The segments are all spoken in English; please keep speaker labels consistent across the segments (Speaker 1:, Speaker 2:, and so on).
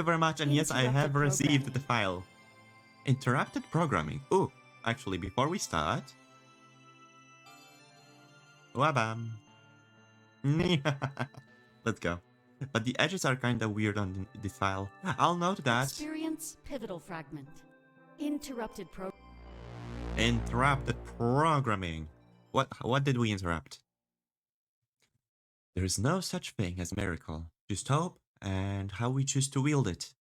Speaker 1: very much, and yes, I have received the file. Interrupted programming. Oh, actually, before we start... Wabam. Let's go. But the edges are kinda weird on this file. I'll note that.
Speaker 2: Experience pivotal fragment. Interrupted
Speaker 1: Interrupted programming. What did we interrupt? There is no such thing as miracle. Just hope and how we choose to wield it.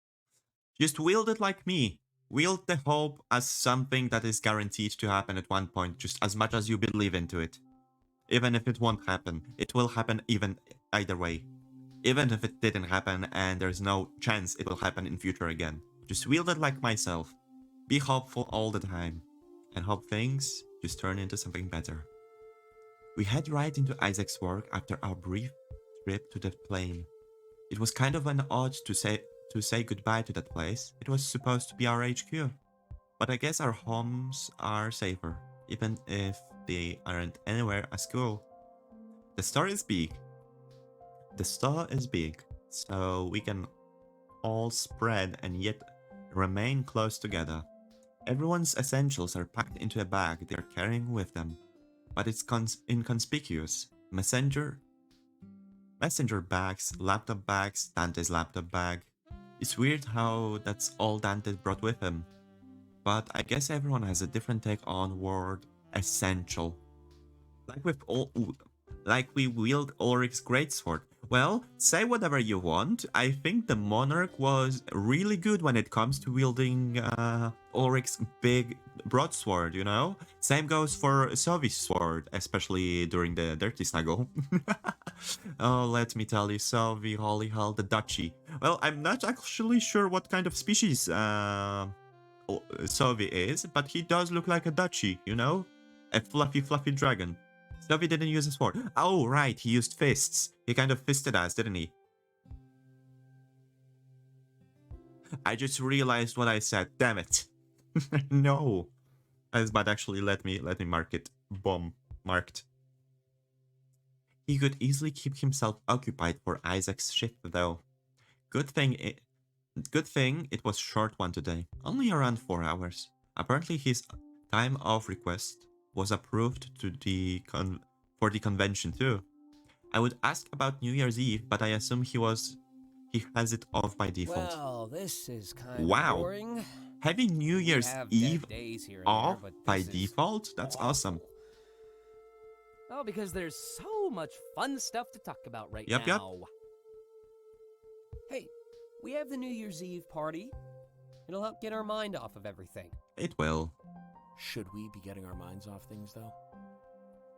Speaker 1: Just wield it like me. Wield the hope as something that is guaranteed to happen at one point, just as much as you believe into it. Even if it won't happen, it will happen either way. Even if it didn't happen and there's no chance it will happen in future again. Just wield it like myself. Be hopeful all the time. And hope things just turn into something better. We head right into Isaac's work after our brief trip to the plane. It was kind of an odd to say goodbye to that place. It was supposed to be our HQ. But I guess our homes are safer, even if they aren't anywhere as cool. The store is big. So we can all spread and yet remain close together. Everyone's essentials are packed into a bag they are carrying with them, but it's inconspicuous. Messenger bags, laptop bags, Dante's laptop bag. It's weird how that's all Dante brought with him. But I guess everyone has a different take on word essential. Like we wield Ulrich's greatsword. Well, say whatever you want. I think the monarch was really good when it comes to wielding Ulrich's big broadsword, you know? Same goes for Sovi's sword, especially during the dirty snuggle. Oh, let me tell you, Sovi, holy hell, the duchy. Well, I'm not actually sure what kind of species Sovi is, but he does look like a duchy, you know? A fluffy dragon. Sovi didn't use a sword. Oh, right, he used fists. He kind of fisted us, didn't he? I just realized what I said. Damn it. No. But actually, let me mark it. Boom. Marked. He could easily keep himself occupied for Isaac's shift, though. Good thing it was short one today. Only around 4 hours. Apparently his time off request was approved for the convention too. I would ask about New Year's Eve, but I assume he has it off by default.
Speaker 3: Well, this is kind of boring.
Speaker 1: Having New Year's Eve off by default? That's awesome.
Speaker 3: Oh, because there's so much fun stuff to talk about right now.
Speaker 1: Yep.
Speaker 3: Hey, we have the New Year's Eve party. It'll help get our mind off of everything.
Speaker 1: It will.
Speaker 4: Should we be getting our minds off things, though?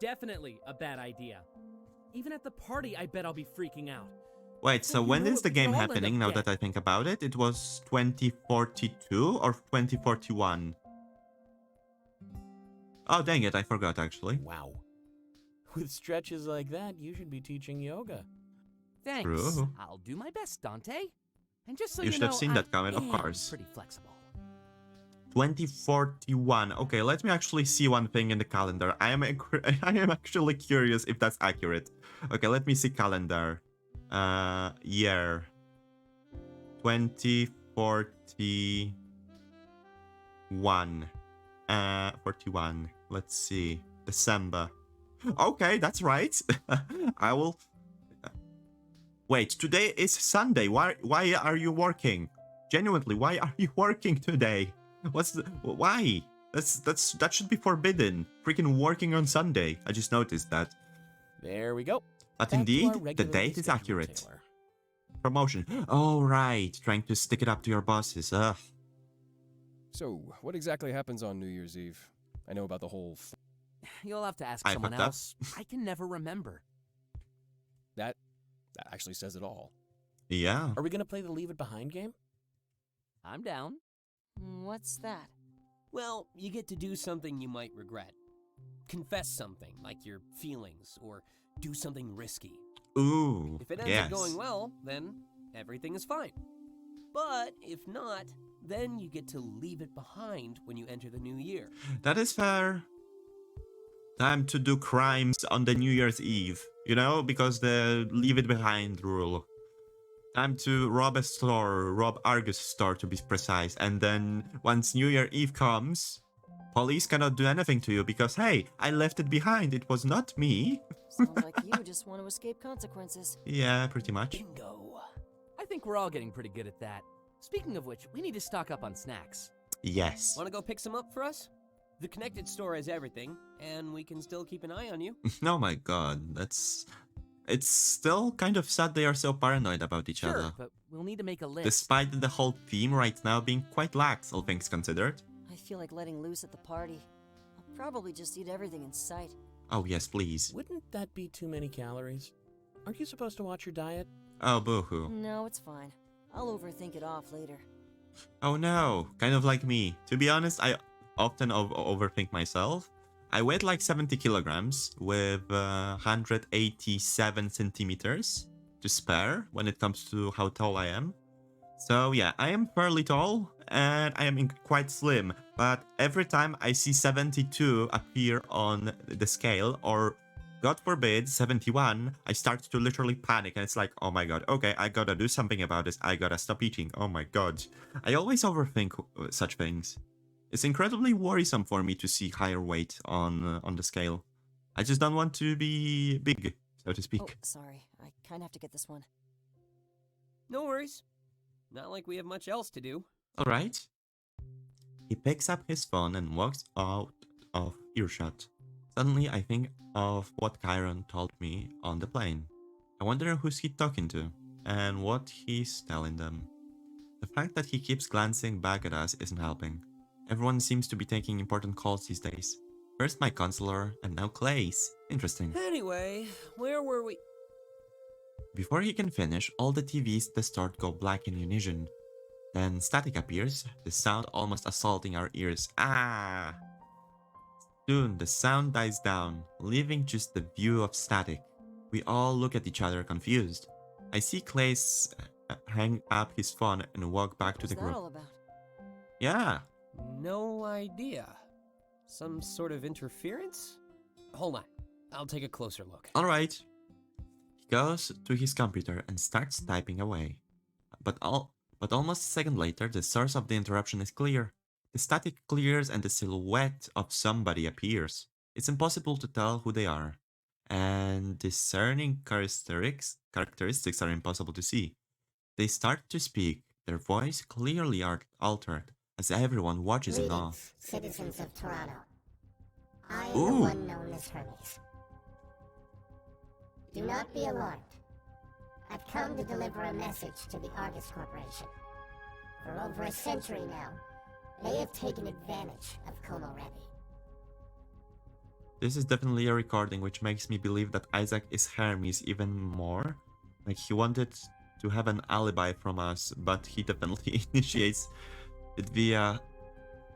Speaker 5: Definitely a bad idea. Even at the party, I bet I'll be freaking out.
Speaker 1: Wait, so when is the game happening, now that I think about it? It was 2042 or 2041? Oh, dang it, I forgot, actually.
Speaker 4: Wow. With stretches like that, you should be teaching yoga.
Speaker 3: Thanks.
Speaker 1: True.
Speaker 3: I'll do my best, Dante. And just so
Speaker 1: You should have seen that coming, of course.
Speaker 3: Pretty flexible.
Speaker 1: 2041. Okay, let me actually see one thing in the calendar. I am actually curious if that's accurate. Okay, let me see calendar. Year 2041. 41. Let's see. December. Okay, that's right. I will. Wait, today is Sunday. Why are you working? Genuinely, why are you working today? Why? That should be forbidden. Freaking working on Sunday. I just noticed that.
Speaker 4: There we go.
Speaker 1: But indeed, the date is accurate. Promotion. Oh, right. Trying to stick it up to your bosses. Ugh.
Speaker 6: So, what exactly happens on New Year's Eve? I know about the whole...
Speaker 3: You'll have to ask someone else. I can never remember.
Speaker 6: That actually says it all.
Speaker 1: Yeah.
Speaker 4: Are we gonna play the Leave It Behind game?
Speaker 3: I'm down.
Speaker 2: What's that?
Speaker 3: Well, you get to do something you might regret. Confess something, like your feelings, or do something risky.
Speaker 1: Ooh,
Speaker 3: if it ends up going well, then everything is fine. But if not, then you get to leave it behind when you enter the new year.
Speaker 1: That is fair. Time to do crimes on the New Year's Eve, you know, because the leave it behind rule. Time to rob a store, rob Argus store to be precise. And then once New Year Eve comes, police cannot do anything to you because, hey, I left it behind. It was not me.
Speaker 7: Sounds like you just want to escape consequences.
Speaker 1: Yeah, pretty much.
Speaker 3: Bingo.
Speaker 5: I think we're all getting pretty good at that. Speaking of which, we need to stock up on snacks.
Speaker 1: Yes.
Speaker 3: Want to go pick some up for us? The connected store has everything, and we can still keep an eye on you.
Speaker 1: Oh my god, that's... It's still kind of sad they are so paranoid about each
Speaker 5: Sure,
Speaker 1: other.
Speaker 5: but we'll need to make a list.
Speaker 1: Despite the whole theme right now being quite lax, all things considered.
Speaker 7: I feel like letting loose at the party. I'll probably just eat everything in sight.
Speaker 1: Oh yes, please.
Speaker 4: Wouldn't that be too many calories? Aren't you supposed to watch your diet?
Speaker 1: Oh, boo-hoo.
Speaker 7: No, it's fine. I'll overthink it off later.
Speaker 1: Oh no, kind of like me. To be honest, I often overthink myself. I weighed like 70 kilograms with 187 centimeters to spare when it comes to how tall I am. So yeah, I am fairly tall and I am quite slim, but every time I see 72 appear on the scale, or God forbid 71, I start to literally panic and it's like, oh my god, okay, I gotta do something about this, I gotta stop eating, oh my god. I always overthink such things. It's incredibly worrisome for me to see higher weight on the scale. I just don't want to be big, so to speak.
Speaker 7: Oh, sorry. I kinda have to get this one.
Speaker 3: No worries. Not like we have much else to do.
Speaker 1: Alright. He picks up his phone and walks out of earshot. Suddenly I think of what Chiron told me on the plane. I wonder who's he talking to, and what he's telling them. The fact that he keeps glancing back at us isn't helping. Everyone seems to be taking important calls these days. First my counselor, and now Klace. Interesting.
Speaker 3: Anyway, where were we?
Speaker 1: Before he can finish, all the TVs at the start go black in unison. Then static appears, the sound almost assaulting our ears. Ah! Soon the sound dies down, leaving just the view of static. We all look at each other confused. I see Klace hang up his phone and walk back to
Speaker 7: What's
Speaker 1: the
Speaker 7: that
Speaker 1: group.
Speaker 7: all about?
Speaker 1: Yeah.
Speaker 3: No idea. Some sort of interference? Hold on. I'll take a closer look.
Speaker 1: Alright. He goes to his computer and starts typing away. But almost a second later, the source of the interruption is clear. The static clears and the silhouette of somebody appears. It's impossible to tell who they are, and discerning characteristics are impossible to see. They start to speak, their voice clearly altered, as everyone watches in awe.
Speaker 8: Greetings, citizens of Toronto. I am
Speaker 1: Ooh.
Speaker 8: the one known as Hermes. Do not be alarmed. I've come to deliver a message to the Argus Corporation. For over a century now, they have taken advantage of Komorebi.
Speaker 1: This is definitely a recording which makes me believe that Isaac is Hermes even more. Like, he wanted to have an alibi from us, but he definitely initiates it via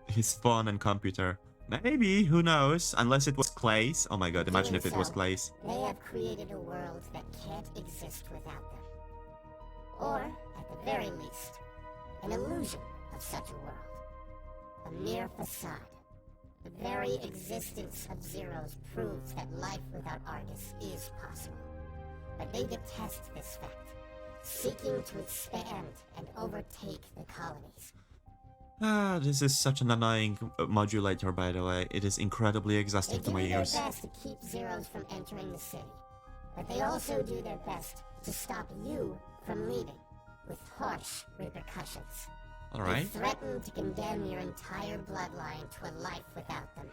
Speaker 1: his phone and computer. Maybe, who knows? Unless it was Klace. Oh my god, imagine if it was Klace.
Speaker 8: They have created a world that can't exist without them. Or, at the very least, an illusion of such a world. A mere facade. The very existence of Zeros proves that life without Argus is possible. But they detest this fact, seeking to expand and overtake the colonies.
Speaker 1: Ah, this is such an annoying modulator, by the way. It is incredibly
Speaker 8: They
Speaker 1: exhausting to
Speaker 8: do
Speaker 1: my
Speaker 8: their
Speaker 1: ears.
Speaker 8: best to keep Zeros from entering the city. But they also do their best to stop you from leaving, with harsh repercussions.
Speaker 1: Alright.
Speaker 8: They threaten to condemn your entire bloodline to a life without them.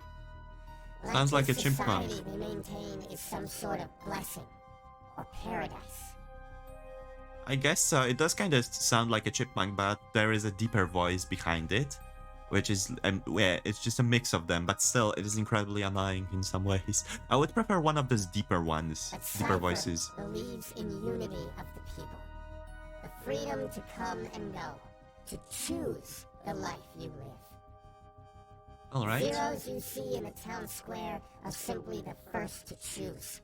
Speaker 1: Sounds like
Speaker 8: the
Speaker 1: a chipmunk.
Speaker 8: society they maintain is some sort of blessing or paradise.
Speaker 1: I guess so. It does kind of sound like a chipmunk, but there is a deeper voice behind it, which is, yeah, it's just a mix of them, but still, it is incredibly annoying in some ways. I would prefer one of those deeper ones,
Speaker 8: But
Speaker 1: deeper
Speaker 8: Cypher
Speaker 1: voices.
Speaker 8: believes in unity of the people. The freedom to come and go. To choose the life you live.
Speaker 1: Alright.
Speaker 8: Zeros you see in the town square are simply the first to choose.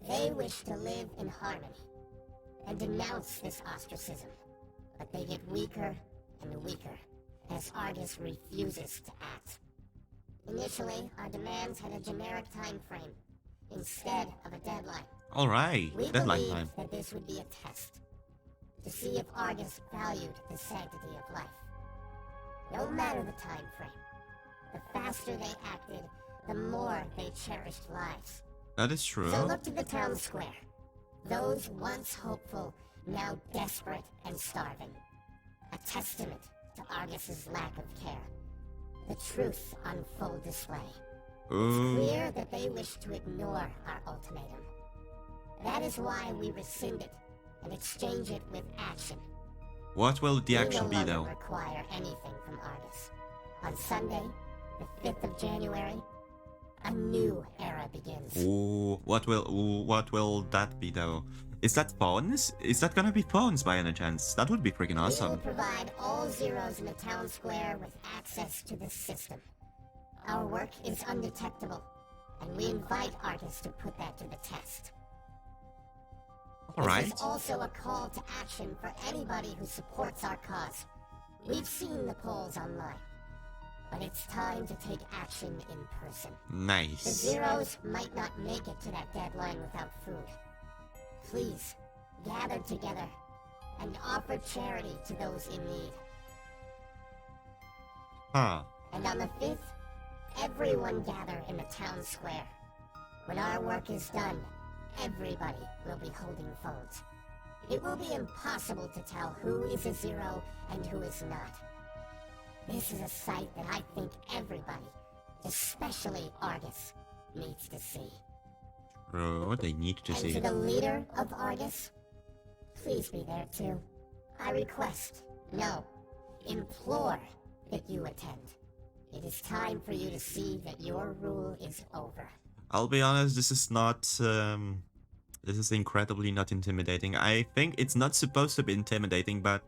Speaker 8: They wish to live in harmony and denounce this ostracism, but they get weaker and weaker as Argus refuses to act. Initially, our demands had a generic time frame instead of a deadline.
Speaker 1: Alright.
Speaker 8: We
Speaker 1: Deadline
Speaker 8: believed
Speaker 1: time.
Speaker 8: that this would be a test. to see if Argus valued the sanctity of life. No matter the time frame, the faster they acted, the more they cherished lives.
Speaker 1: That is true.
Speaker 8: So look to the town square. Those once hopeful, now desperate and starving. A testament to Argus's lack of care. The truth on full display. It's
Speaker 1: Ooh.
Speaker 8: clear that they wish to ignore our ultimatum. That is why we rescind it and exchange it with action.
Speaker 1: What will the action
Speaker 8: we
Speaker 1: be,
Speaker 8: no
Speaker 1: though?
Speaker 8: longer require anything from Argus. On Sunday, the 5th of January, a new era begins.
Speaker 1: Ooh, what will that be, though? Is that phones? Is that gonna be phones by any chance? That would be freaking
Speaker 8: We will
Speaker 1: awesome.
Speaker 8: provide all Zeros in the town square with access to the system. Our work is undetectable, and we invite Argus to put that to the test.
Speaker 1: Alright.
Speaker 8: This is also a call to action for anybody who supports our cause. We've seen the polls online, but it's time to take action in person. The
Speaker 1: Nice.
Speaker 8: Zeros might not make it to that deadline without food. Please, gather together and offer charity to those in need.
Speaker 1: Huh.
Speaker 8: And on the 5th, everyone gather in the town square. When our work is done, everybody will be holding phones. It will be impossible to tell who is a Zero and who is not. This is a sight that I think everybody, especially Argus, needs to see.
Speaker 1: Bro, they need to
Speaker 8: And
Speaker 1: see
Speaker 8: to
Speaker 1: it.
Speaker 8: the leader of Argus, please be there too. I request, no, implore that you attend. It is time for you to see that your rule is over.
Speaker 1: I'll be honest, this is not, this is incredibly not intimidating. I think it's not supposed to be intimidating, but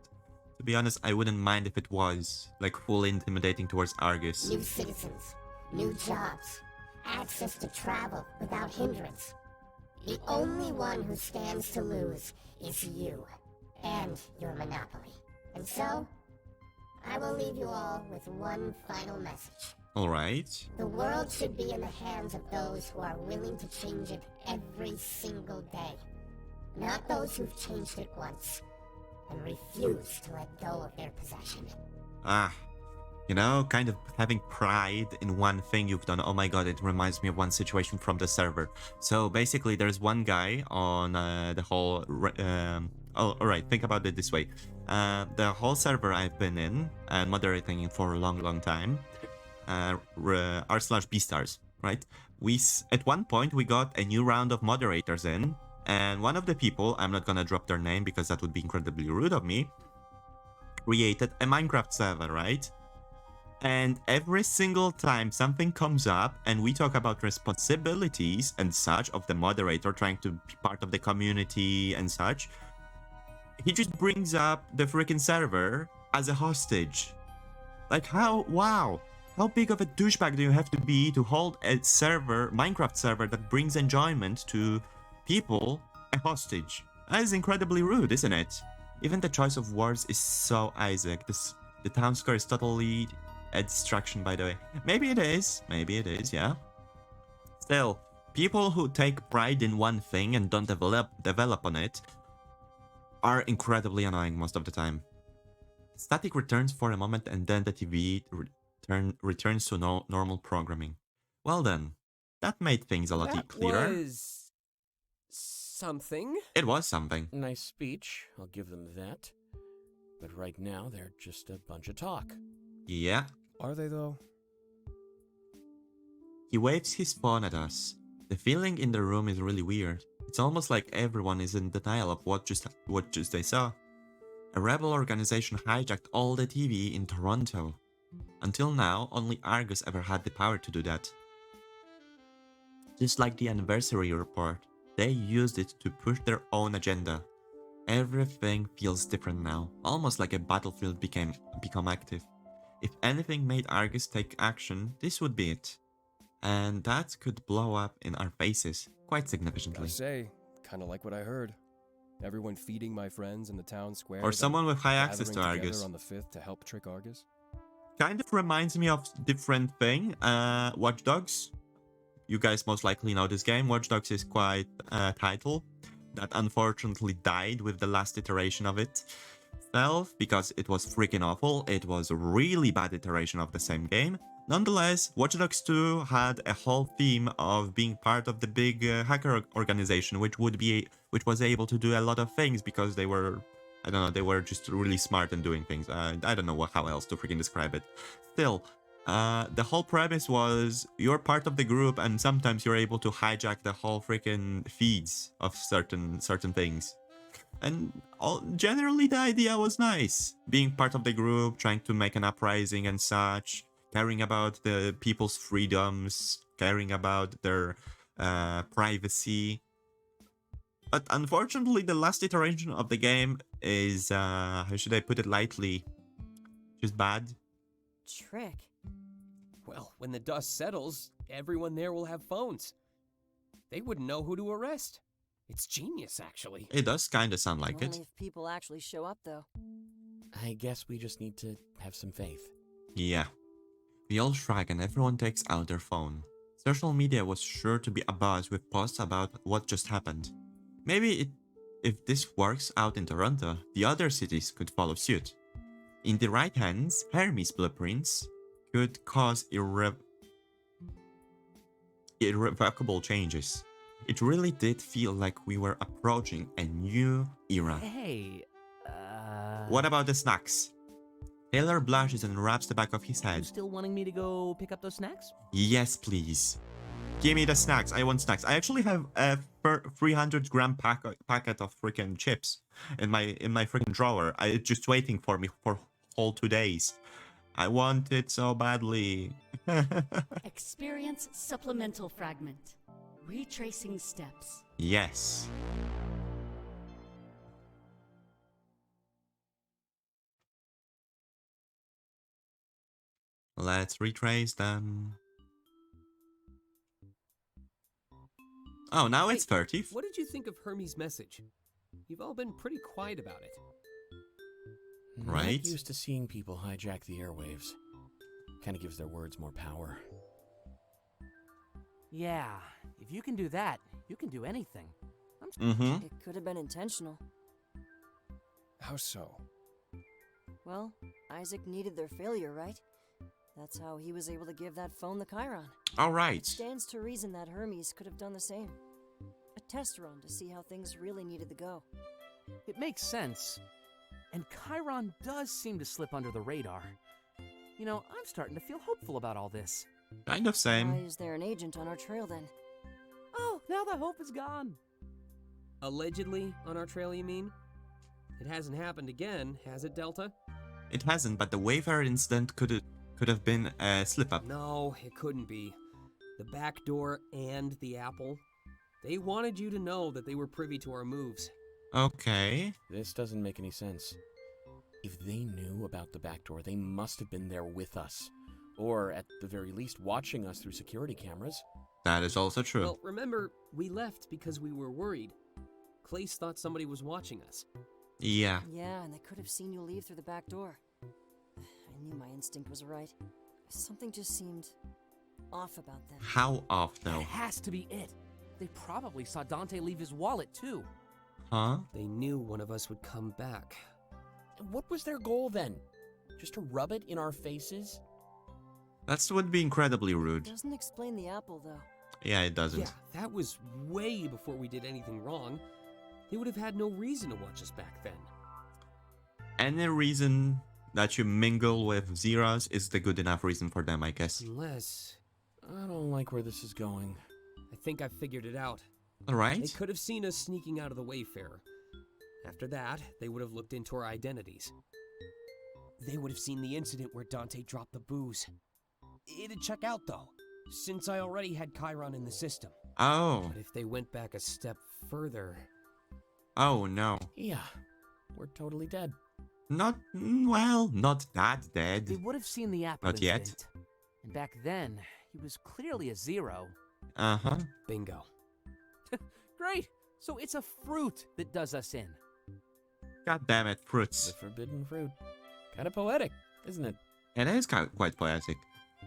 Speaker 1: to be honest, I wouldn't mind if it was, like, fully intimidating towards Argus.
Speaker 8: New citizens, new jobs, access to travel without hindrance. The only one who stands to lose is you and your monopoly. And so, I will leave you all with one final message.
Speaker 1: Alright.
Speaker 8: The world should be in the hands of those who are willing to change it every single day. Not those who've changed it once and refuse to let go of their possession.
Speaker 1: Ah. You know, kind of having pride in one thing you've done. Oh my god, it reminds me of one situation from the server. So basically, there's one guy on the whole... oh, alright, think about it this way. The whole server I've been in and moderating for a long time, r/b-stars, right? At one point, we got a new round of moderators in, and one of the people, I'm not gonna drop their name because that would be incredibly rude of me, created a Minecraft server, right? And every single time something comes up and we talk about responsibilities and such of the moderator trying to be part of the community and such, he just brings up the freaking server as a hostage. Like wow, how big of a douchebag do you have to be to hold a server, Minecraft server that brings enjoyment to people, a hostage? That is incredibly rude, isn't it? Even the choice of words is so Isaac. The town square is totally a distraction, by the way. Maybe it is, yeah. Still, people who take pride in one thing and don't develop on it are incredibly annoying most of the time. Static returns for a moment and then the TV returns to normal programming. Well then, that made things a lot clearer.
Speaker 3: That was... something.
Speaker 1: It was something.
Speaker 4: Nice speech, I'll give them that. But right now, they're just a bunch of talk.
Speaker 1: Yeah.
Speaker 6: Are they, though?
Speaker 1: He waves his phone at us. The feeling in the room is really weird. It's almost like everyone is in denial of what just they saw. A rebel organization hijacked all the TV in Toronto. Until now, only Argus ever had the power to do that. Just like the anniversary report, they used it to push their own agenda. Everything feels different now, almost like a battlefield become active. If anything made Argus take action, this would be it. And that could blow up in our faces quite significantly.
Speaker 6: I say, kind of like what I heard. Everyone feeding my friends in the town square.
Speaker 1: Or someone with high access to
Speaker 6: gathering
Speaker 1: Argus.
Speaker 6: together on the 5th to help trick Argus.
Speaker 1: Kind of reminds me of different thing. Watch Dogs. You guys most likely know this game. Watch Dogs is quite a title. that unfortunately died with the last iteration of itself because it was freaking awful. It was a really bad iteration of the same game. Nonetheless, Watch Dogs 2 had a whole theme of being part of the big hacker organization, which was able to do a lot of things because they were, I don't know, they were just really smart in doing things. I don't know how else to freaking describe it. Still, the whole premise was you're part of the group, and sometimes you're able to hijack the whole freaking feeds of certain things. And generally, the idea was nice. Being part of the group, trying to make an uprising and such, caring about the people's freedoms, caring about their privacy. But unfortunately, the last iteration of the game is, how should I put it lightly, just bad.
Speaker 7: Trick.
Speaker 3: Well, when the dust settles, everyone there will have phones. They wouldn't know who to arrest. It's genius, actually.
Speaker 1: It does kind of sound like
Speaker 7: Only
Speaker 1: it.
Speaker 7: if people actually show up, though.
Speaker 4: I guess we just need to have some faith.
Speaker 1: Yeah. We all shrug and everyone takes out their phone. Social media was sure to be abuzz with posts about what just happened. Maybe if this works out in Toronto, the other cities could follow suit. In the right hands, Hermes blueprints could cause irrevocable changes. It really did feel like we were approaching a new era.
Speaker 5: Hey,
Speaker 1: What about the snacks? Taylor blushes and rubs the back of his
Speaker 5: you
Speaker 1: head.
Speaker 5: still wanting me to go pick up those snacks?
Speaker 1: Yes, please. Give me the snacks. I want snacks. I actually have a 300-gram packet of freaking chips in my freaking drawer. It's just waiting for me for whole 2 days. I want it so badly.
Speaker 2: Experience supplemental fragment. Retracing steps.
Speaker 1: Yes. Let's retrace them. Oh, now it's 30.
Speaker 3: What did you think of Hermes' message? You've all been pretty quiet about it.
Speaker 1: Right.
Speaker 4: Not used to seeing people hijack the airwaves. Kind of gives their words more power.
Speaker 5: Yeah, if you can do that, you can do anything.
Speaker 7: It could have been intentional.
Speaker 6: How so?
Speaker 7: Well, Isaac needed their failure, right? That's how he was able to give that phone the Chiron.
Speaker 1: All right.
Speaker 7: Stands to reason that Hermes could have done the same. A test run to see how things really needed to go.
Speaker 5: It makes sense. And Chiron does seem to slip under the radar. You know, I'm starting to feel hopeful about all this.
Speaker 1: Kind of same.
Speaker 7: Why is there an agent on our trail then?
Speaker 5: Oh, now the hope is gone.
Speaker 3: Allegedly on our trail, you mean? It hasn't happened again, has it, Delta?
Speaker 1: It hasn't, but the Wayfarer incident could have been a slip-up.
Speaker 3: No, it couldn't be. The back door and the apple. They wanted you to know that they were privy to our moves.
Speaker 1: Okay.
Speaker 4: This doesn't make any sense. If they knew about the back door, they must have been there with us. Or, at the very least, watching us through security cameras.
Speaker 1: That is also true.
Speaker 3: Well, remember, we left because we were worried. Klace thought somebody was watching us.
Speaker 1: Yeah.
Speaker 7: Yeah, and they could have seen you leave through the back door. I knew my instinct was right. Something just seemed off about them.
Speaker 1: How off,
Speaker 5: That
Speaker 1: though?
Speaker 5: has to be it. They probably saw Dante leave his wallet, too.
Speaker 1: Huh?
Speaker 3: They knew one of us would come back.
Speaker 4: And what was their goal then? Just to rub it in our faces?
Speaker 1: That would be incredibly rude.
Speaker 7: Doesn't explain the apple, though.
Speaker 1: Yeah, it doesn't.
Speaker 3: Yeah, that was way before we did anything wrong. They would have had no reason to watch us back then.
Speaker 1: Any reason that you mingle with Zeros is the good enough reason for them, I guess.
Speaker 3: Unless...
Speaker 4: I don't like where this is going.
Speaker 3: I think I figured it out. They
Speaker 1: Alright.
Speaker 3: could have seen us sneaking out of the Wayfarer. After that, they would have looked into our identities. They would have seen the incident where Dante dropped the booze. It'd check out, though, since I already had Chiron in the system.
Speaker 1: Oh.
Speaker 3: But if they went back a step further...
Speaker 1: Oh, no.
Speaker 4: Yeah, we're totally dead.
Speaker 1: Not, well, not that dead.
Speaker 5: They would have seen the apple
Speaker 1: Not yet.
Speaker 5: incident. And back then, he was clearly a zero.
Speaker 1: Uh-huh.
Speaker 3: Bingo.
Speaker 5: Great! So it's a fruit that does us in.
Speaker 1: God damn it,
Speaker 4: The
Speaker 1: fruits.
Speaker 4: forbidden fruit. Kind of poetic, isn't it?
Speaker 1: It is quite poetic.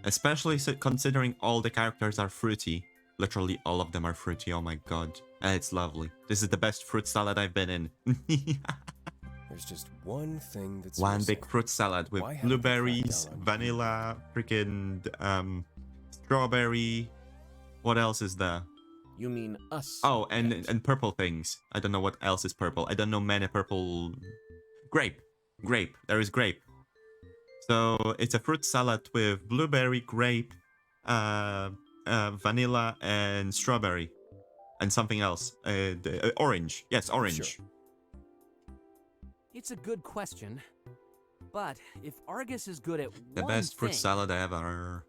Speaker 1: Especially considering all the characters are fruity. Literally all of them are fruity, oh my god. And it's lovely. This is the best fruit salad I've been in.
Speaker 6: There's just one thing that's
Speaker 1: One
Speaker 6: missing.
Speaker 1: big fruit salad with
Speaker 6: Why haven't they cracked
Speaker 1: blueberries,
Speaker 6: down on
Speaker 1: vanilla, freaking strawberry. What else is there?
Speaker 4: You mean us?
Speaker 1: Oh, and
Speaker 4: yet.
Speaker 1: and purple things. I don't know what else is purple. I don't know many purple. Grape. Grape. There is grape. So it's a fruit salad with blueberry, grape, vanilla, and strawberry. And something else. Orange. Yes, orange.
Speaker 6: Sure.
Speaker 5: It's a good question. But if Argus is good at
Speaker 1: The
Speaker 5: one
Speaker 1: best fruit
Speaker 5: thing,
Speaker 1: salad ever.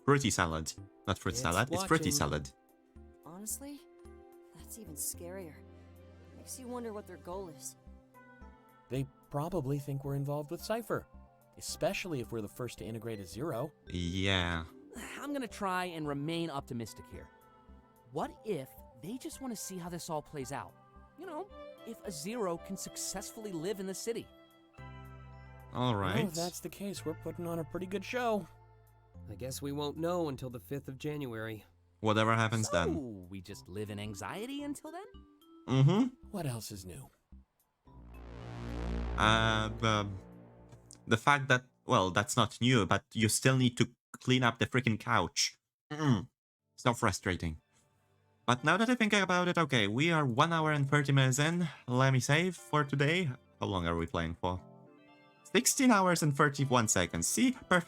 Speaker 1: Fruity salad. Not fruit
Speaker 6: It's
Speaker 1: salad, it's fruity
Speaker 6: watching.
Speaker 1: salad.
Speaker 7: Honestly, that's even scarier. Makes you wonder what their goal is.
Speaker 4: They probably think we're involved with Cypher, especially if we're the first to integrate a zero.
Speaker 1: Yeah.
Speaker 5: I'm gonna try and remain optimistic here. What if they just want to see how this all plays out? You know, if a zero can successfully live in the city.
Speaker 1: Alright.
Speaker 4: Well, if that's the case, we're putting on a pretty good show.
Speaker 3: I guess we won't know until the 5th of January.
Speaker 1: Whatever happens then.
Speaker 5: So, we just live in anxiety until then?
Speaker 1: Mm-hmm.
Speaker 4: What else is new?
Speaker 1: The fact that, well, that's not new, but you still need to clean up the freaking couch. So frustrating. But now that I think about it, okay, we are 1 hour and 30 minutes in. Let me save for today. How long are we playing for? 16 hours and 31 seconds. See? Perfect.